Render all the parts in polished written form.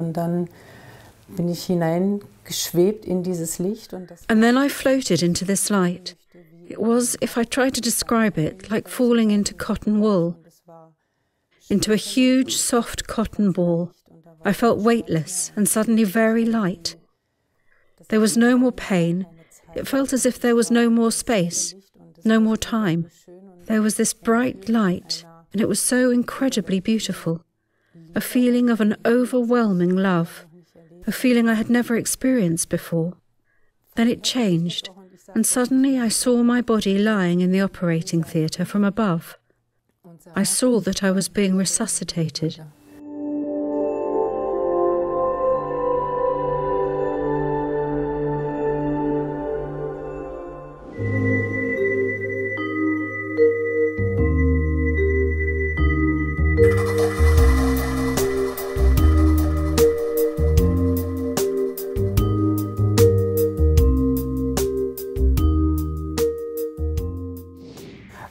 Und dann bin ich hineingeschwebt in dieses Licht. And then I floated into this light. It was, if I tried to describe it, like falling into cotton wool, into a huge, soft cotton ball. I felt weightless and suddenly very light. There was no more pain. It felt as if there was no more space, no more time. There was this bright light, and it was so incredibly beautiful. A feeling of an overwhelming love, a feeling I had never experienced before. Then it changed, and suddenly I saw my body lying in the operating theatre from above. I saw that I was being resuscitated.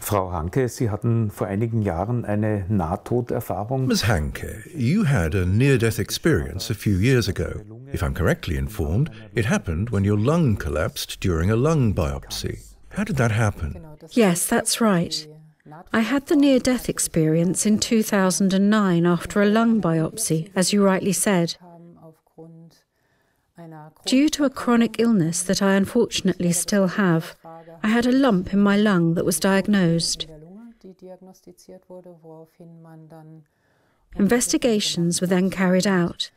Frau Hanke, Sie hatten vor einigen Jahren eine Nahtoderfahrung. Ms. Hanke, you had a near-death experience a few years ago. If I'm correctly informed, it happened when your lung collapsed during a lung biopsy. How did that happen? Yes, that's right. I had the near-death experience in 2009 after a lung biopsy, as you rightly said. Due to a chronic illness that I unfortunately still have, I had a lump in my lung that was diagnosed. Investigations were then carried out.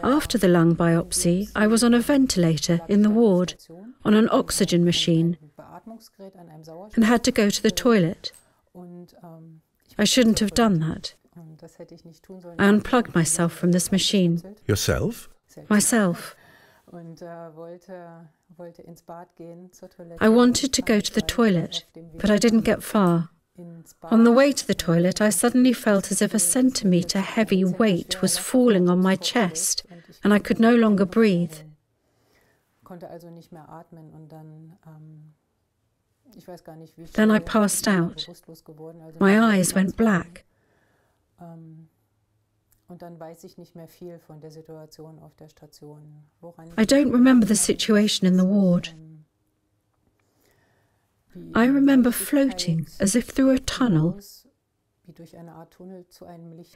After the lung biopsy, I was on a ventilator in the ward, on an oxygen machine, and had to go to the toilet. I shouldn't have done that. I unplugged myself from this machine. Yourself? Myself. I wanted to go to the toilet, but I didn't get far. On the way to the toilet, I suddenly felt as if a centimetre heavy weight was falling on my chest, and I could no longer breathe. Then I passed out. My eyes went black. I don't remember the situation in the ward. I remember floating as if through a tunnel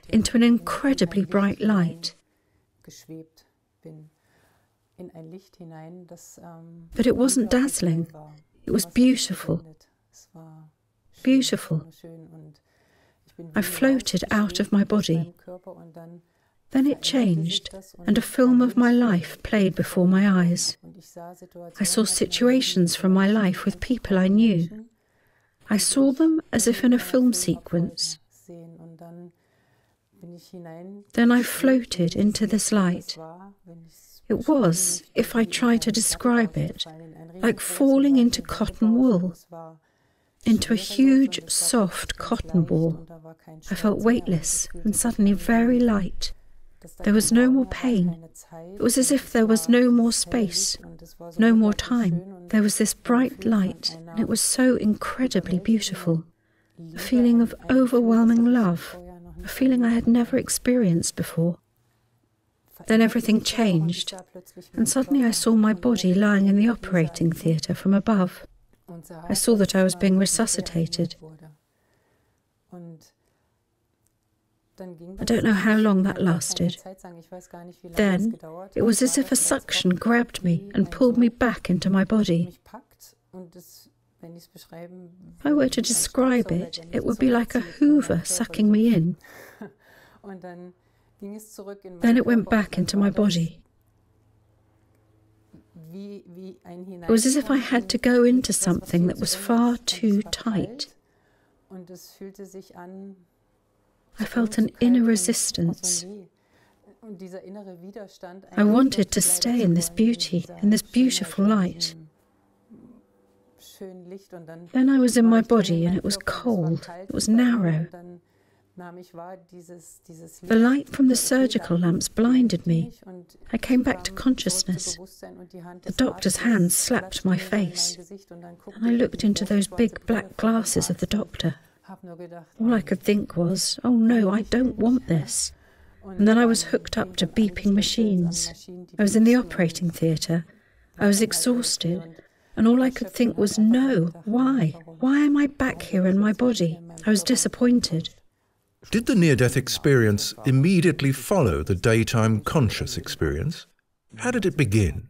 into an incredibly bright light. But it wasn't dazzling. It was beautiful. Beautiful. I floated out of my body. Then it changed, and a film of my life played before my eyes. I saw situations from my life with people I knew. I saw them as if in a film sequence. Then I floated into this light. It was, if I try to describe it, like falling into cotton wool, into a huge, soft cotton ball. I felt weightless and suddenly very light. There was no more pain. It was as if there was no more space, no more time. There was this bright light, and it was so incredibly beautiful. A feeling of overwhelming love, a feeling I had never experienced before. Then everything changed, and suddenly I saw my body lying in the operating theatre from above. I saw that I was being resuscitated. I don't know how long that lasted. Then, it was as if a suction grabbed me and pulled me back into my body. If I were to describe it, it would be like a hoover sucking me in. Then it went back into my body. It was as if I had to go into something that was far too tight. I felt an inner resistance. I wanted to stay in this beauty, in this beautiful light. Then I was in my body and it was cold, it was narrow. The light from the surgical lamps blinded me. I came back to consciousness. The doctor's hand slapped my face, and I looked into those big black glasses of the doctor. All I could think was, oh no, I don't want this. and then I was hooked up to beeping machines. I was in the operating theatre. I was exhausted, and all I could think was, no, why? Why am I back here in my body? I was disappointed. Did the near-death experience immediately follow the daytime conscious experience? How did it begin?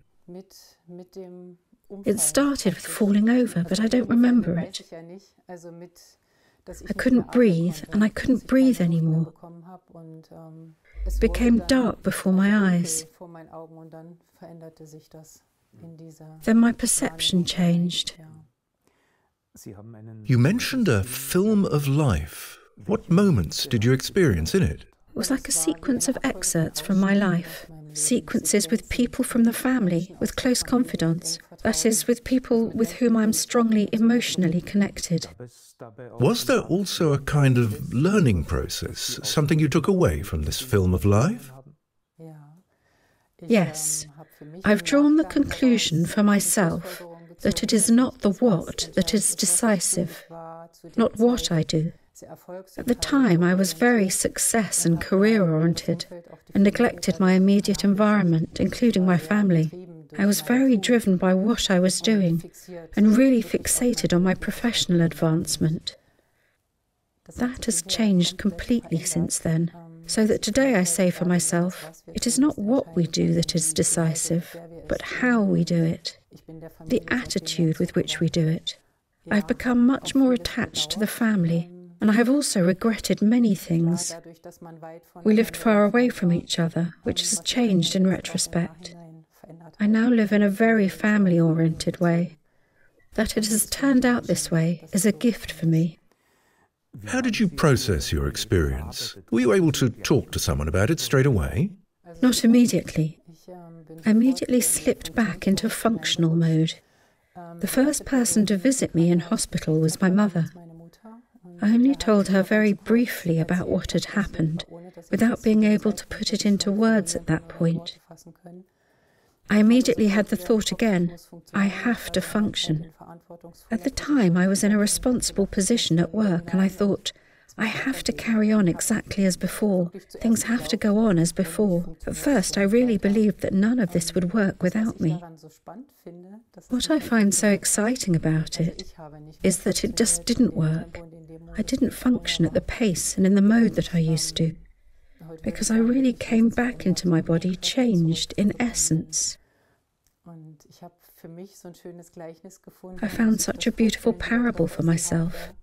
It started with falling over, but I don't remember it. I couldn't breathe, and I couldn't breathe anymore. It became dark before my eyes. Then my perception changed. You mentioned a film of life. What moments did you experience in it? It was like a sequence of excerpts from my life. Sequences with people from the family, with close confidants. That is, with people with whom I'm strongly emotionally connected. Was there also a kind of learning process, something you took away from this film of life? Yes. I've drawn the conclusion for myself that it is not the what that is decisive, not what I do. At the time, I was very success and career-oriented and neglected my immediate environment, including my family. I was very driven by what I was doing and really fixated on my professional advancement. That has changed completely since then, so that today I say for myself, it is not what we do that is decisive, but how we do it, the attitude with which we do it. I've become much more attached to the family, and I have also regretted many things. We lived far away from each other, which has changed in retrospect. I now live in a very family-oriented way. That it has turned out this way is a gift for me. How did you process your experience? Were you able to talk to someone about it straight away? Not immediately. I immediately slipped back into functional mode. The first person to visit me in hospital was my mother. I only told her very briefly about what had happened, without being able to put it into words at that point. I immediately had the thought again, I have to function. At the time, I was in a responsible position at work, and I thought, I have to carry on exactly as before. Things have to go on as before. At first, I really believed that none of this would work without me. What I find so exciting about it is that it just didn't work. I didn't function at the pace and in the mode that I used to, because I really came back into my body changed in essence. I found such a beautiful parable for myself.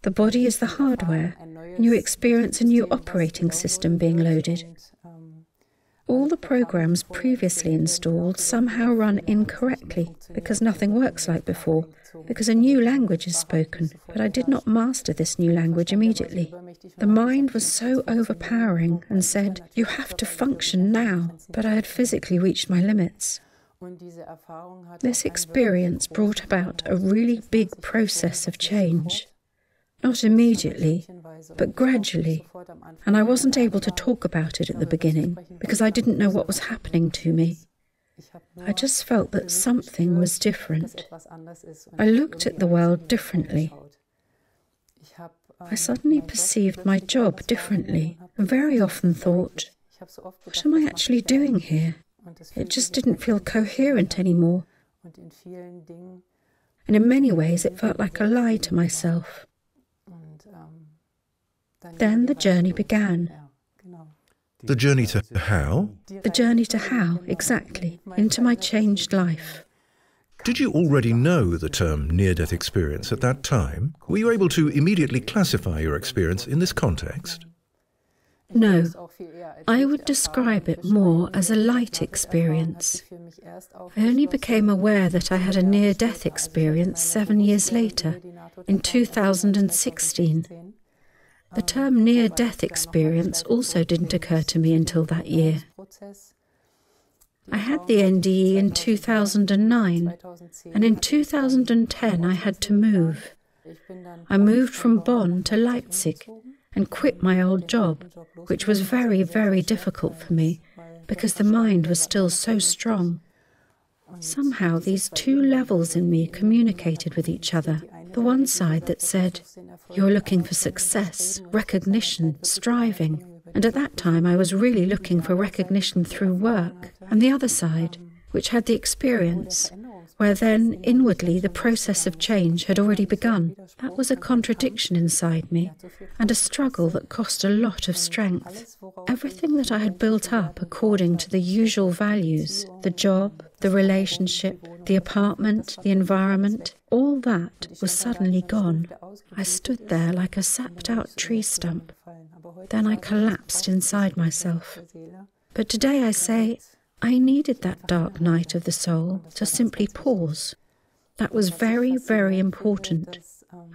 The body is the hardware, and you experience a new operating system being loaded. All the programs previously installed somehow run incorrectly because nothing works like before, because a new language is spoken, but I did not master this new language immediately. The mind was so overpowering and said, you have to function now, but I had physically reached my limits. This experience brought about a really big process of change. Not immediately, but gradually, and I wasn't able to talk about it at the beginning because I didn't know what was happening to me. I just felt that something was different. I looked at the world differently. I suddenly perceived my job differently and very often thought, what am I actually doing here? It just didn't feel coherent anymore. And in many ways it felt like a lie to myself. Then the journey began. The journey to how? The journey to how, exactly, into my changed life. Did you already know the term near-death experience at that time? Were you able to immediately classify your experience in this context? No, I would describe it more as a light experience. I only became aware that I had a near-death experience 7 years later, in 2016. The term near-death experience also didn't occur to me until that year. I had the NDE in 2009, and in 2010 I had to move. I moved from Bonn to Leipzig and quit my old job, which was very, very difficult for me because the mind was still so strong. Somehow these two levels in me communicated with each other. The one side that said, you're looking for success, recognition, striving, And at that time I was really looking for recognition through work, and the other side, which had the experience, where then inwardly the process of change had already begun. That was a contradiction inside me, and a struggle that cost a lot of strength. Everything that I had built up according to the usual values, the job, the relationship, the apartment, the environment, all that was suddenly gone. I stood there like a sapped-out tree stump. Then I collapsed inside myself. But today I say, I needed that dark night of the soul to simply pause. That was very, very important.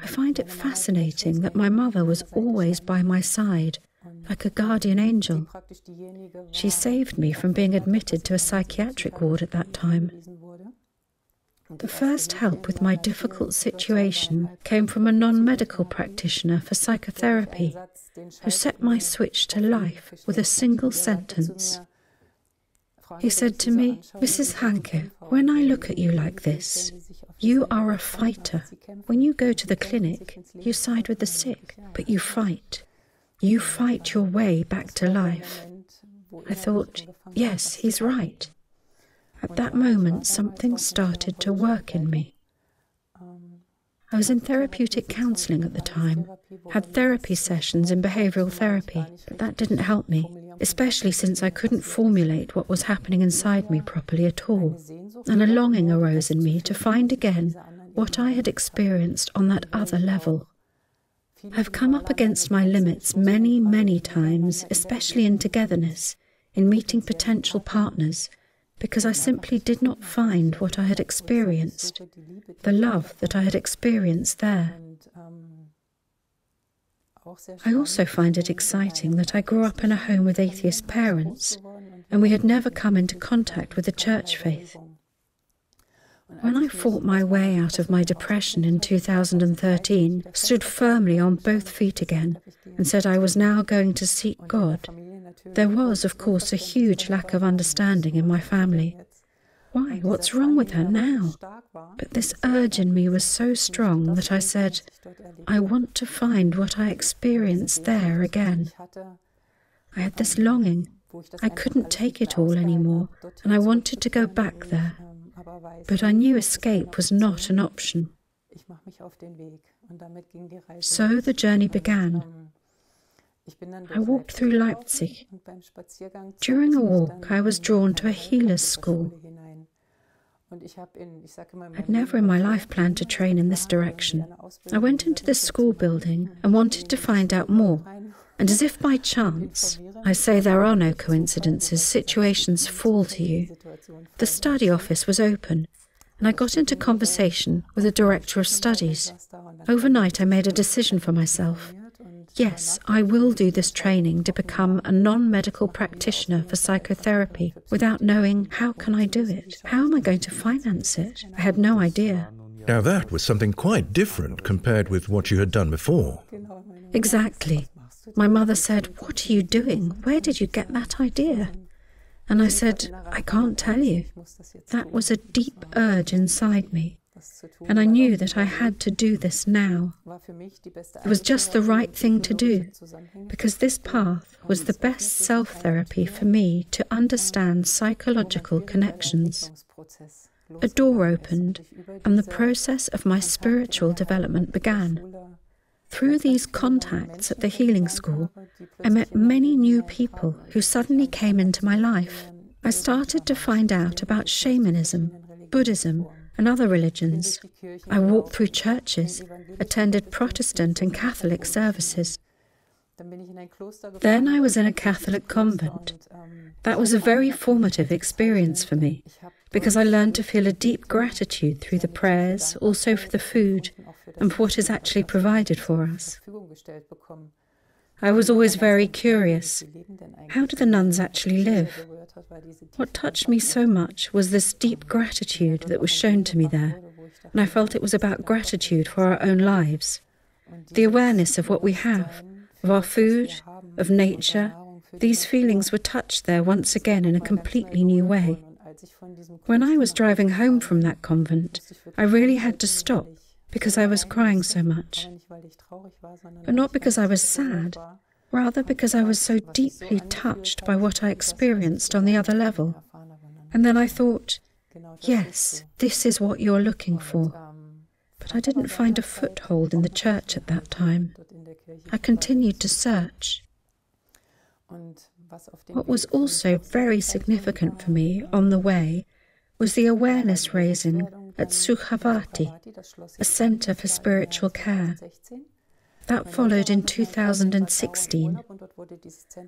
I find it fascinating that my mother was always by my side, like a guardian angel. She saved me from being admitted to a psychiatric ward at that time. The first help with my difficult situation came from a non-medical practitioner for psychotherapy, who set my switch to life with a single sentence. He said to me, "Mrs. Hanke, when I look at you like this, you are a fighter. When you go to the clinic, you side with the sick, but you fight. You fight your way back to life." I thought, yes, he's right. At that moment, something started to work in me. I was in therapeutic counselling at the time, had therapy sessions in behavioural therapy, but that didn't help me, especially since I couldn't formulate what was happening inside me properly at all, and a longing arose in me to find again what I had experienced on that other level. I've come up against my limits many, many times, especially in togetherness, in meeting potential partners, because I simply did not find what I had experienced, the love that I had experienced there. I also find it exciting that I grew up in a home with atheist parents, and we had never come into contact with the church faith. When I fought my way out of my depression in 2013, stood firmly on both feet again, and said I was now going to seek God, there was, of course, a huge lack of understanding in my family. Why, what's wrong with her now? But this urge in me was so strong that I said, I want to find what I experienced there again. I had this longing. I couldn't take it all anymore, and I wanted to go back there. But I knew escape was not an option. So the journey began. I walked through Leipzig. During a walk, I was drawn to a healer's school. I'd never in my life planned to train in this direction. I went into this school building and wanted to find out more. And as if by chance, I say there are no coincidences, situations fall to you. The study office was open, and I got into conversation with the director of studies. Overnight, I made a decision for myself. Yes, I will do this training to become a non-medical practitioner for psychotherapy without knowing how can I do it? How am I going to finance it? I had no idea. Now that was something quite different compared with what you had done before. Exactly. My mother said, "What are you doing? Where did you get that idea?" And I said, "I can't tell you." That was a deep urge inside me. And I knew that I had to do this now. It was just the right thing to do, because this path was the best self-therapy for me to understand psychological connections. A door opened, and the process of my spiritual development began. Through these contacts at the healing school, I met many new people who suddenly came into my life. I started to find out about shamanism, Buddhism, and other religions. I walked through churches, attended Protestant and Catholic services. Then I was in a Catholic convent. That was a very formative experience for me, because I learned to feel a deep gratitude through the prayers, also for the food, and for what is actually provided for us. I was always very curious. How do the nuns actually live? What touched me so much was this deep gratitude that was shown to me there, and I felt it was about gratitude for our own lives. The awareness of what we have, of our food, of nature, these feelings were touched there once again in a completely new way. When I was driving home from that convent, I really had to stop because I was crying so much. But not because I was sad, rather because I was so deeply touched by what I experienced on the other level. And then I thought, yes, this is what you're looking for. But I didn't find a foothold in the church at that time. I continued to search. What was also very significant for me on the way was the awareness raising at Sukhavati, a centre for spiritual care. That followed in 2016.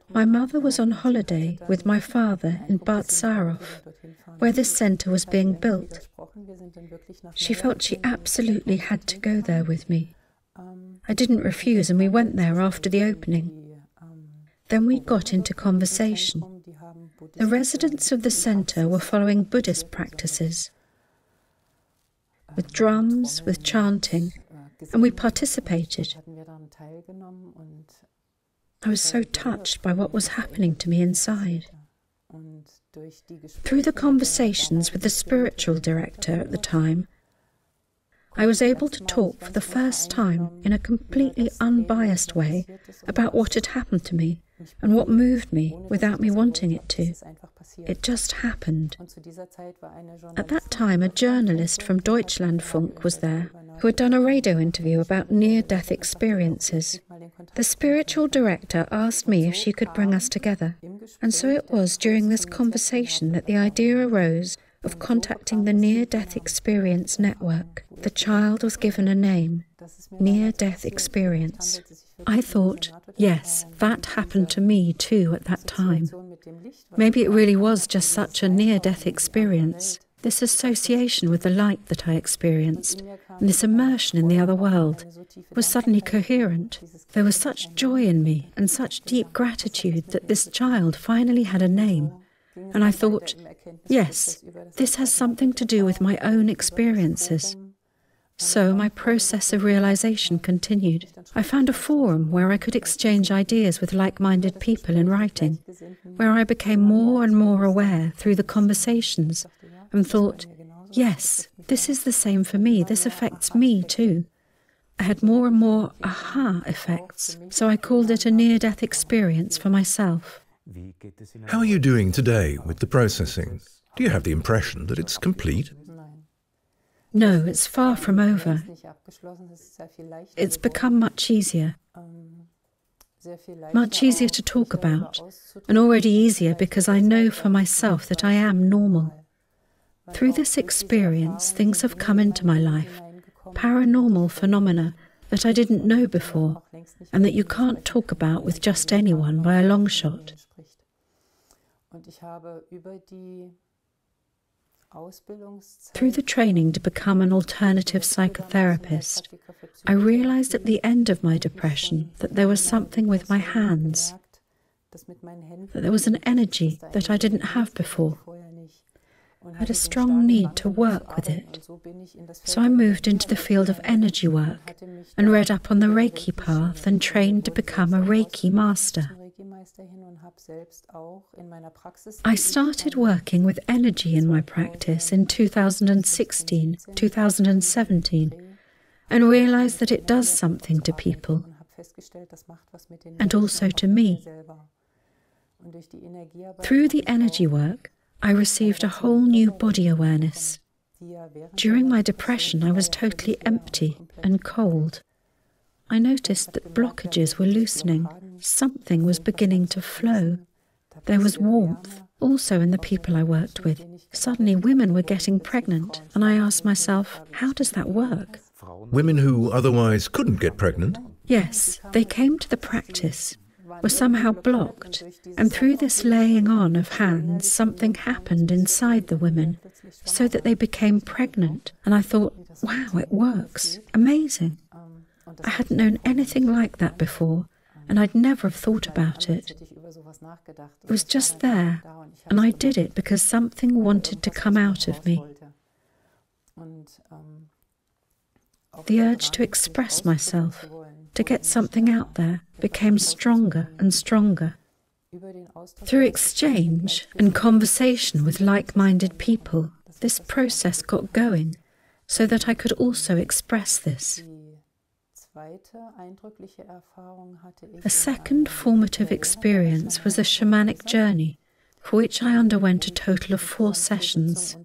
My mother was on holiday with my father in Batsarov, where this centre was being built. She felt she absolutely had to go there with me. I didn't refuse, and we went there after the opening. Then we got into conversation. The residents of the centre were following Buddhist practices, with drums, with chanting, and we participated. I was so touched by what was happening to me inside. Through the conversations with the spiritual director at the time, I was able to talk for the first time in a completely unbiased way about what had happened to me and what moved me without me wanting it to. It just happened. At that time, a journalist from Deutschlandfunk was there who had done a radio interview about near-death experiences. The spiritual director asked me if she could bring us together, and so it was during this conversation that the idea arose of contacting the Near-Death Experience Network. The child was given a name, Near-Death Experience. I thought, yes, that happened to me too at that time. Maybe it really was just such a near-death experience, this association with the light that I experienced, and this immersion in the other world, was suddenly coherent. There was such joy in me and such deep gratitude that this child finally had a name. And I thought, yes, this has something to do with my own experiences. So my process of realization continued. I found a forum where I could exchange ideas with like-minded people in writing, where I became more and more aware through the conversations and thought, yes, this is the same for me, this affects me too. I had more and more aha effects, so I called it a near-death experience for myself. How are you doing today with the processing? Do you have the impression that it's complete? No, it's far from over. It's become much easier. Much easier to talk about, and already easier because I know for myself that I am normal. Through this experience, things have come into my life, paranormal phenomena that I didn't know before, and that you can't talk about with just anyone by a long shot. Through the training to become an alternative psychotherapist, I realized at the end of my depression that there was something with my hands, that there was an energy that I didn't have before. I had a strong need to work with it. So I moved into the field of energy work and read up on the Reiki path and trained to become a Reiki master. I started working with energy in my practice in 2016, 2017, and realized that it does something to people, and also to me. Through the energy work, I received a whole new body awareness. During my depression, I was totally empty and cold. I noticed that blockages were loosening. Something was beginning to flow. There was warmth, also in the people I worked with. Suddenly, women were getting pregnant, and I asked myself, how does that work? Women who otherwise couldn't get pregnant? Yes, they came to the practice, were somehow blocked, and through this laying on of hands, something happened inside the women, so that they became pregnant. And I thought, wow, it works. Amazing. I hadn't known anything like that before, and I'd never have thought about it. It was just there, and I did it because something wanted to come out of me. The urge to express myself, to get something out there, became stronger and stronger. Through exchange and conversation with like-minded people, this process got going, so that I could also express this. A second formative experience was a shamanic journey, for which I underwent a total of 4 sessions.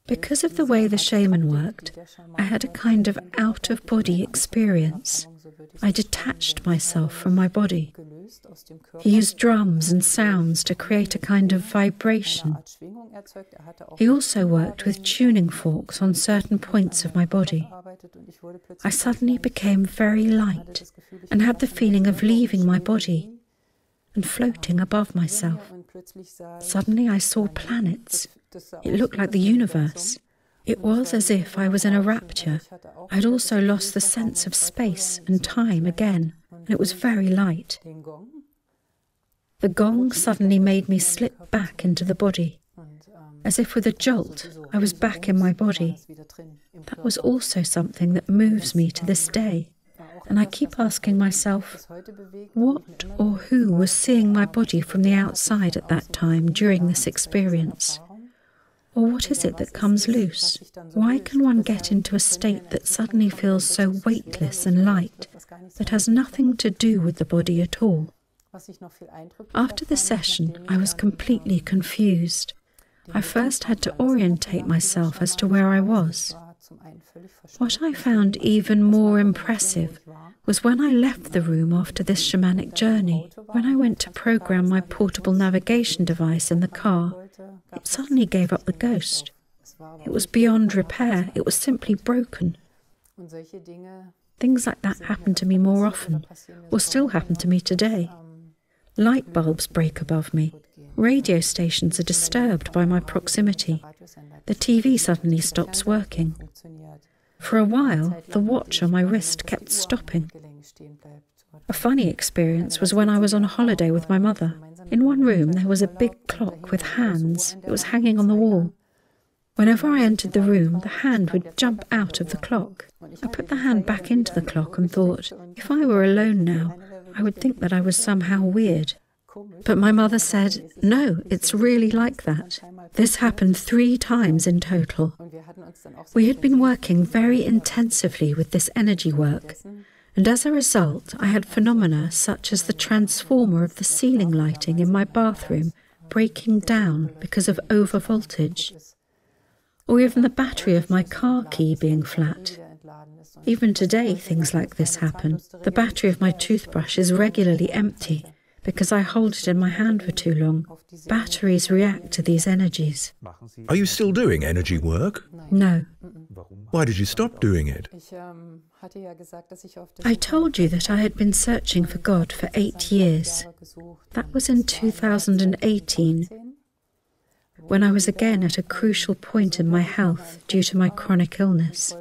Because of the way the shaman worked, I had a kind of out-of-body experience. I detached myself from my body. He used drums and sounds to create a kind of vibration. He also worked with tuning forks on certain points of my body. I suddenly became very light and had the feeling of leaving my body and floating above myself. Suddenly I saw planets. It looked like the universe. It was as if I was in a rapture. I had also lost the sense of space and time again, and it was very light. The gong suddenly made me slip back into the body. As if with a jolt, I was back in my body. That was also something that moves me to this day. And I keep asking myself, what or who was seeing my body from the outside at that time during this experience? Or what is it that comes loose? Why can one get into a state that suddenly feels so weightless and light, that has nothing to do with the body at all? After the session, I was completely confused. I first had to orientate myself as to where I was. What I found even more impressive was when I left the room after this shamanic journey. When I went to program my portable navigation device in the car, it suddenly gave up the ghost. It was beyond repair. It was simply broken. Things like that happen to me more often, or still happen to me today. Light bulbs break above me. Radio stations are disturbed by my proximity. The TV suddenly stops working. For a while, the watch on my wrist kept stopping. A funny experience was when I was on a holiday with my mother. In one room there was a big clock with hands. It was hanging on the wall. Whenever I entered the room, the hand would jump out of the clock. I put the hand back into the clock and thought, if I were alone now, I would think that I was somehow weird. But my mother said, no, it's really like that. This happened 3 times in total. We had been working very intensively with this energy work, and as a result I had phenomena such as the transformer of the ceiling lighting in my bathroom breaking down because of overvoltage, or even the battery of my car key being flat. Even today things like this happen. The battery of my toothbrush is regularly empty because I hold it in my hand for too long. Batteries react to these energies. Are you still doing energy work? No. Why did you stop doing it? I told you that I had been searching for God for 8 years. That was in 2018, when I was again at a crucial point in my health due to my chronic illness.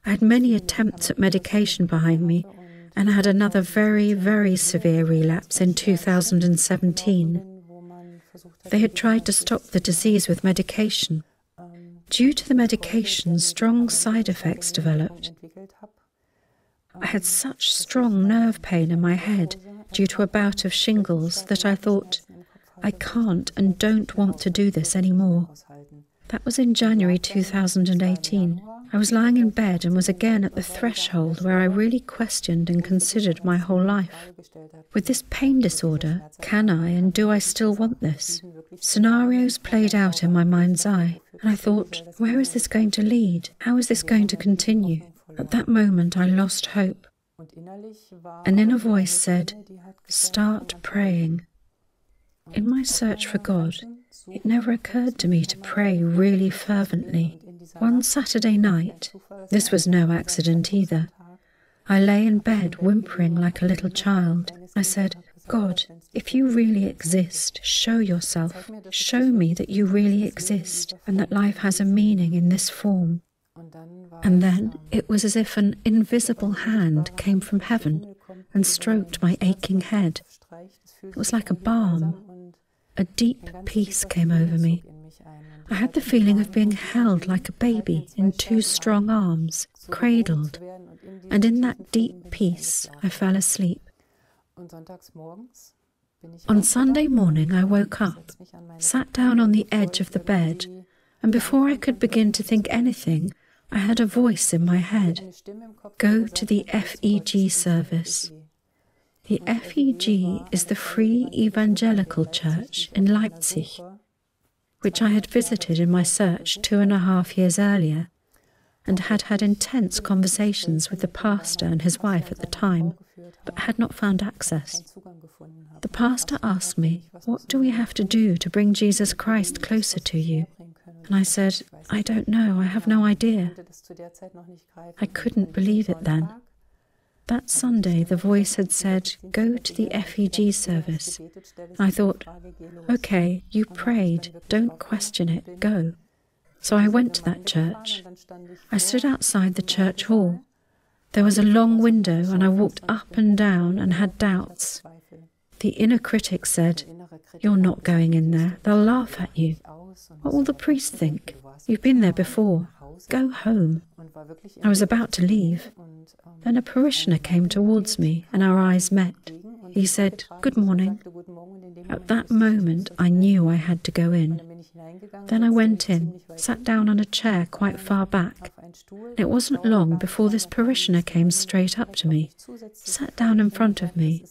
I had many attempts at medication behind me, and I had another very, very severe relapse in 2017. They had tried to stop the disease with medication. Due to the medication, strong side effects developed. I had such strong nerve pain in my head due to a bout of shingles that I thought, I can't and don't want to do this anymore. That was in January 2018. I was lying in bed and was again at the threshold where I really questioned and considered my whole life. With this pain disorder, can I and do I still want this? Scenarios played out in my mind's eye, and I thought, where is this going to lead? How is this going to continue? At that moment I lost hope. An inner voice said, start praying. In my search for God, it never occurred to me to pray really fervently. One Saturday night, this was no accident either, I lay in bed whimpering like a little child. I said, God, if you really exist, show yourself. Show me that you really exist and that life has a meaning in this form. And then it was as if an invisible hand came from heaven and stroked my aching head. It was like a balm. A deep peace came over me. I had the feeling of being held like a baby in 2 strong arms, cradled, and in that deep peace I fell asleep. On Sunday morning I woke up, sat down on the edge of the bed, and before I could begin to think anything, I heard a voice in my head. Go to the FEG service. The FEG is the Free Evangelical Church in Leipzig, which I had visited in my search 2.5 years earlier, and had had intense conversations with the pastor and his wife at the time, but had not found access. The pastor asked me, "What do we have to do to bring Jesus Christ closer to you?" And I said, "I don't know, I have no idea." I couldn't believe it then. That Sunday, the voice had said, "Go to the FEG service." I thought, "Okay, you prayed, don't question it, go." So I went to that church. I stood outside the church hall. There was a long window, and I walked up and down and had doubts. The inner critic said, "You're not going in there, they'll laugh at you. What will the priest think? You've been there before. Go home." I was about to leave. Then a parishioner came towards me and our eyes met. He said, "Good morning." At that moment I knew I had to go in. Then I went in, sat down on a chair quite far back. It wasn't long before this parishioner came straight up to me, sat down in front of me,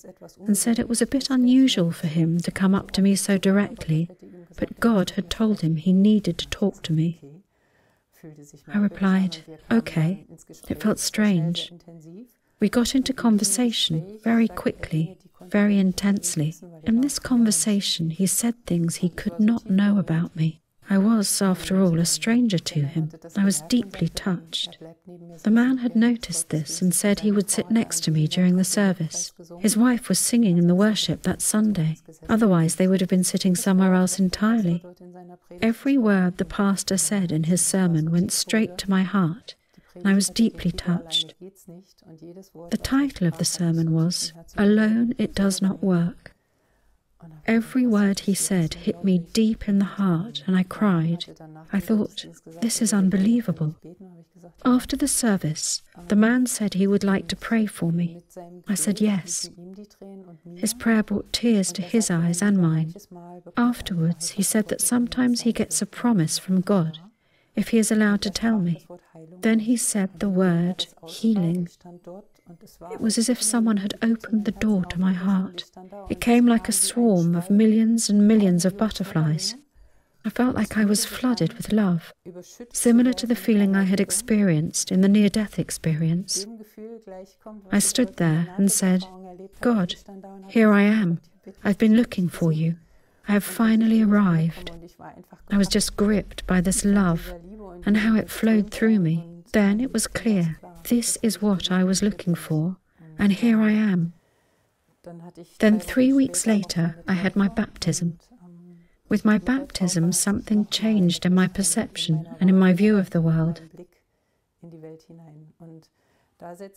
and said it was a bit unusual for him to come up to me so directly, but God had told him he needed to talk to me. I replied, "Okay." It felt strange. We got into conversation very quickly, very intensely. In this conversation, he said things he could not know about me. I was, after all, a stranger to him. I was deeply touched. The man had noticed this and said he would sit next to me during the service. His wife was singing in the worship that Sunday. Otherwise, they would have been sitting somewhere else entirely. Every word the pastor said in his sermon went straight to my heart, and I was deeply touched. The title of the sermon was, "Alone It Does Not Work." Every word he said hit me deep in the heart, and I cried. I thought, this is unbelievable. After the service, the man said he would like to pray for me. I said yes. His prayer brought tears to his eyes and mine. Afterwards, he said that sometimes he gets a promise from God, if he is allowed to tell me. Then he said the word healing. It was as if someone had opened the door to my heart. It came like a swarm of millions and millions of butterflies. I felt like I was flooded with love, similar to the feeling I had experienced in the near-death experience. I stood there and said, "God, here I am. I've been looking for you. I have finally arrived." I was just gripped by this love and how it flowed through me. Then it was clear. This is what I was looking for, and here I am. Then 3 weeks later, I had my baptism. With my baptism, something changed in my perception and in my view of the world.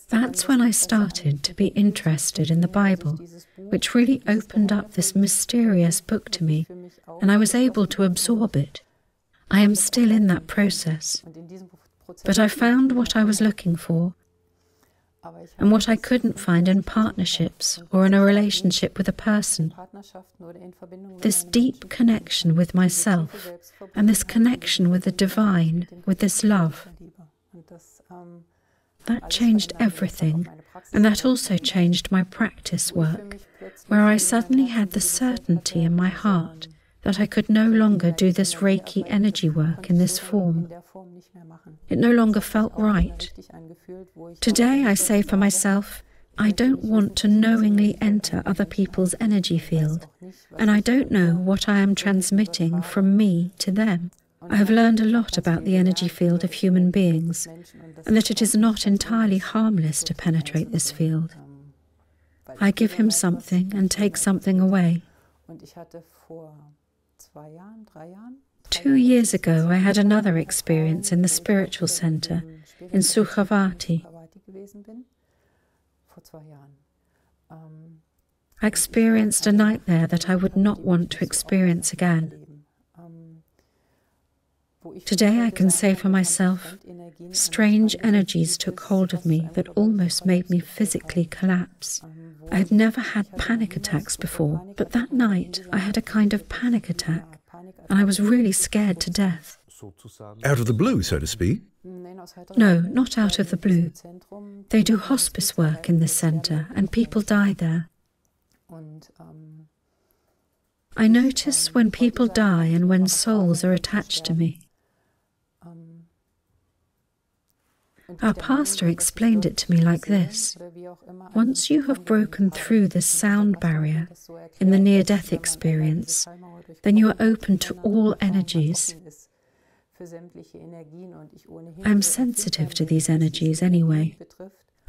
That's when I started to be interested in the Bible, which really opened up this mysterious book to me, and I was able to absorb it. I am still in that process. But I found what I was looking for, and what I couldn't find in partnerships or in a relationship with a person. This deep connection with myself, and this connection with the divine, with this love. That changed everything, and that also changed my practice work, where I suddenly had the certainty in my heart that I could no longer do this Reiki energy work in this form. It no longer felt right. Today I say for myself, I don't want to knowingly enter other people's energy field, and I don't know what I am transmitting from me to them. I have learned a lot about the energy field of human beings, and that it is not entirely harmless to penetrate this field. I give him something and take something away. 2 years ago, I had another experience in the spiritual center in Sukhavati. I experienced a night there that I would not want to experience again. Today I can say for myself, strange energies took hold of me that almost made me physically collapse. I had never had panic attacks before, but that night I had a kind of panic attack, and I was really scared to death. Out of the blue, so to speak? No, not out of the blue. They do hospice work in this centre, and people die there. I notice when people die and when souls are attached to me. Our pastor explained it to me like this. Once you have broken through the sound barrier in the near-death experience, then you are open to all energies. I'm sensitive to these energies anyway.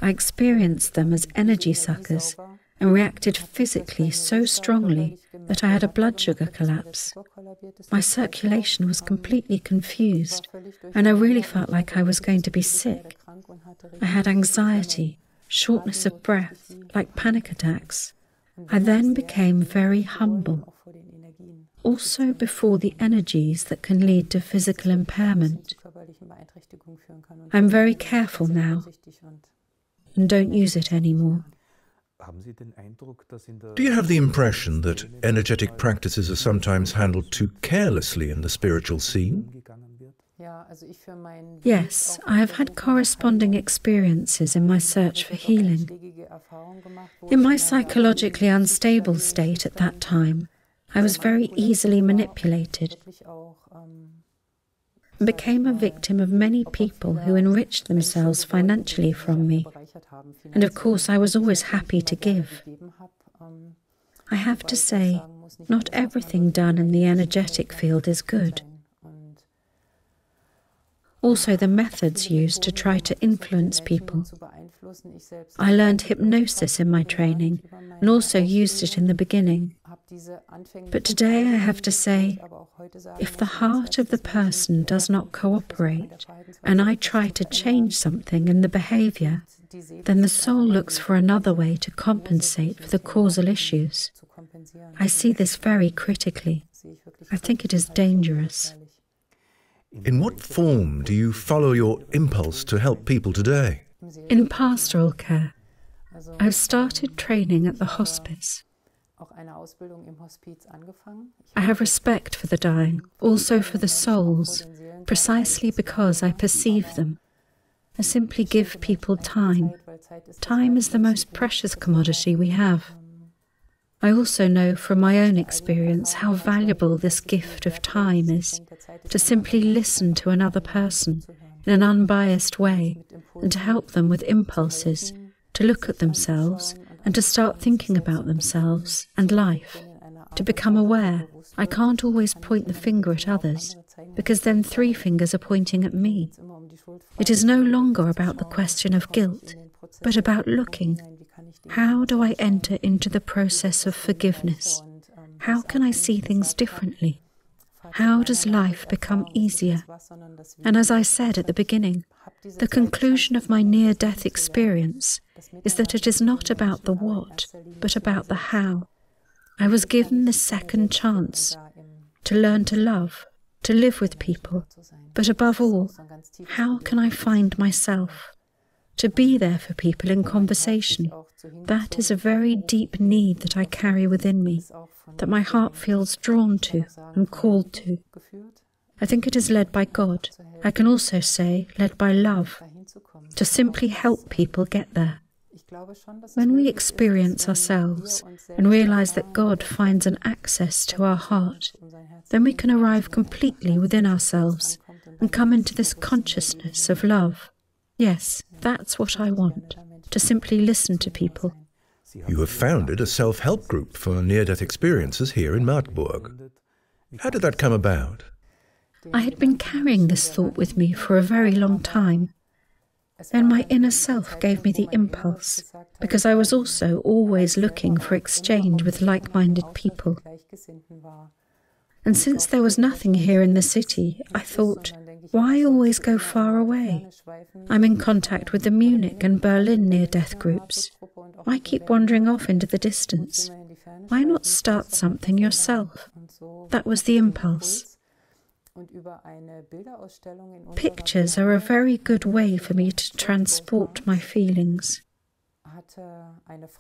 I experienced them as energy suckers and reacted physically so strongly that I had a blood sugar collapse. My circulation was completely confused, and I really felt like I was going to be sick. I had anxiety, shortness of breath, like panic attacks. I then became very humble, also before the energies that can lead to physical impairment. I'm very careful now and don't use it anymore. Do you have the impression that energetic practices are sometimes handled too carelessly in the spiritual scene? Yes, I have had corresponding experiences in my search for healing. In my psychologically unstable state at that time, I was very easily manipulated and became a victim of many people who enriched themselves financially from me. And of course, I was always happy to give. I have to say, not everything done in the energetic field is good. Also, the methods used to try to influence people. I learned hypnosis in my training and also used it in the beginning. But today I have to say, if the heart of the person does not cooperate and I try to change something in the behaviour, then the soul looks for another way to compensate for the causal issues. I see this very critically. I think it is dangerous. In what form do you follow your impulse to help people today? In pastoral care. I've started training at the hospice. I have respect for the dying, also for the souls, precisely because I perceive them. I simply give people time. Time is the most precious commodity we have. I also know from my own experience how valuable this gift of time is, to simply listen to another person in an unbiased way and to help them with impulses, to look at themselves and to start thinking about themselves and life, to become aware. I can't always point the finger at others, because then 3 fingers are pointing at me. It is no longer about the question of guilt, but about looking. How do I enter into the process of forgiveness? How can I see things differently? How does life become easier? And as I said at the beginning, the conclusion of my near-death experience is that it is not about the what, but about the how. I was given this second chance to learn to love, to live with people, but above all, how can I find myself? To be there for people in conversation. That is a very deep need that I carry within me, that my heart feels drawn to and called to. I think it is led by God. I can also say led by love, to simply help people get there. When we experience ourselves and realize that God finds an access to our heart, then we can arrive completely within ourselves and come into this consciousness of love. Yes, that's what I want, to simply listen to people. You have founded a self-help group for near-death experiences here in Magdeburg. How did that come about? I had been carrying this thought with me for a very long time. Then my inner self gave me the impulse, because I was also always looking for exchange with like-minded people. And since there was nothing here in the city, I thought, why always go far away? I'm in contact with the Munich and Berlin near-death groups. Why keep wandering off into the distance? Why not start something yourself? That was the impulse. Pictures are a very good way for me to transport my feelings.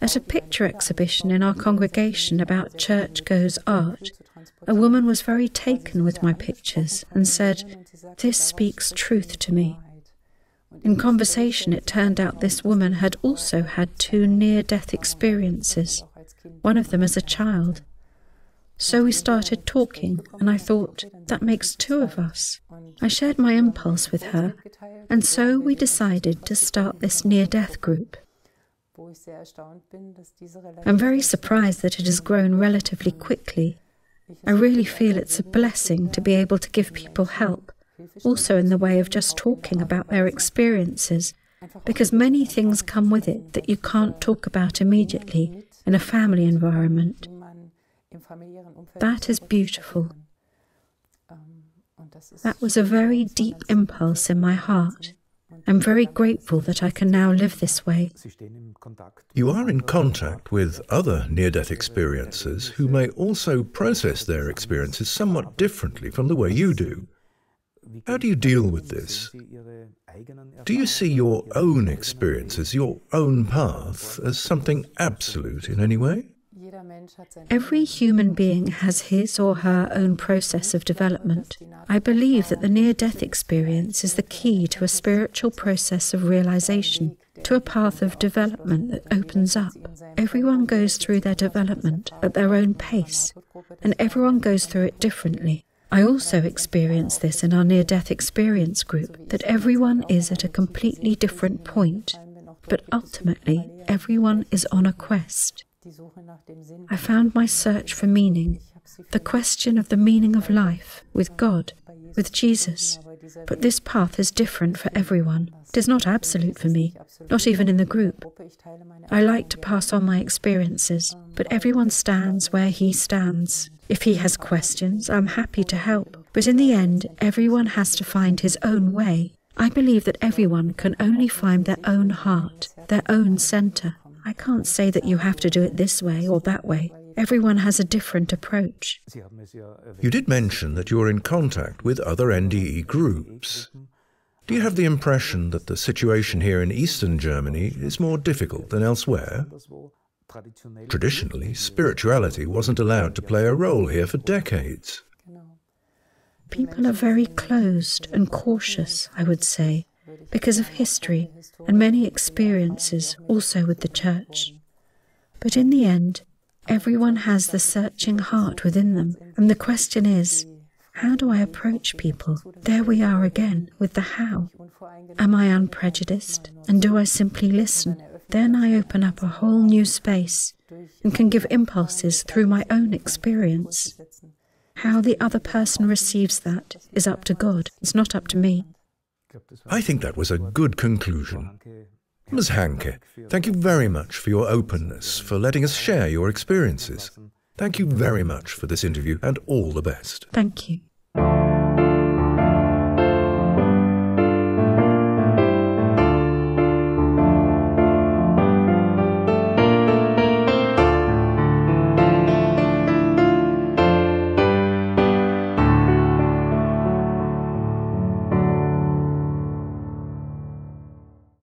At a picture exhibition in our congregation about churchgoers' art, a woman was very taken with my pictures and said, "This speaks truth to me." In conversation, it turned out this woman had also had 2 near-death experiences, one of them as a child. So we started talking, and I thought, that makes 2 of us. I shared my impulse with her, and so we decided to start this near-death group. I'm very surprised that it has grown relatively quickly. I really feel it's a blessing to be able to give people help, also in the way of just talking about their experiences, because many things come with it that you can't talk about immediately in a family environment. That is beautiful. That was a very deep impulse in my heart. I'm very grateful that I can now live this way. You are in contact with other near-death experiencers who may also process their experiences somewhat differently from the way you do. How do you deal with this? Do you see your own experiences, your own path, as something absolute in any way? Every human being has his or her own process of development. I believe that the near-death experience is the key to a spiritual process of realization, to a path of development that opens up. Everyone goes through their development at their own pace, and everyone goes through it differently. I also experience this in our near-death experience group, that everyone is at a completely different point, but ultimately everyone is on a quest. I found my search for meaning, the question of the meaning of life, with God, with Jesus. But this path is different for everyone. It is not absolute for me, not even in the group. I like to pass on my experiences, but everyone stands where he stands. If he has questions, I'm happy to help. But in the end, everyone has to find his own way. I believe that everyone can only find their own heart, their own centre. I can't say that you have to do it this way or that way. Everyone has a different approach. You did mention that you are in contact with other NDE groups. Do you have the impression that the situation here in Eastern Germany is more difficult than elsewhere? Traditionally, spirituality wasn't allowed to play a role here for decades. People are very closed and cautious, I would say, because of history and many experiences also with the Church. But in the end, everyone has the searching heart within them, and the question is, how do I approach people? There we are again with the how. Am I unprejudiced, and do I simply listen? Then I open up a whole new space and can give impulses through my own experience. How the other person receives that is up to God. It's not up to me. I think that was a good conclusion. Ms. Hanke, thank you very much for your openness, for letting us share your experiences. Thank you very much for this interview, and all the best. Thank you.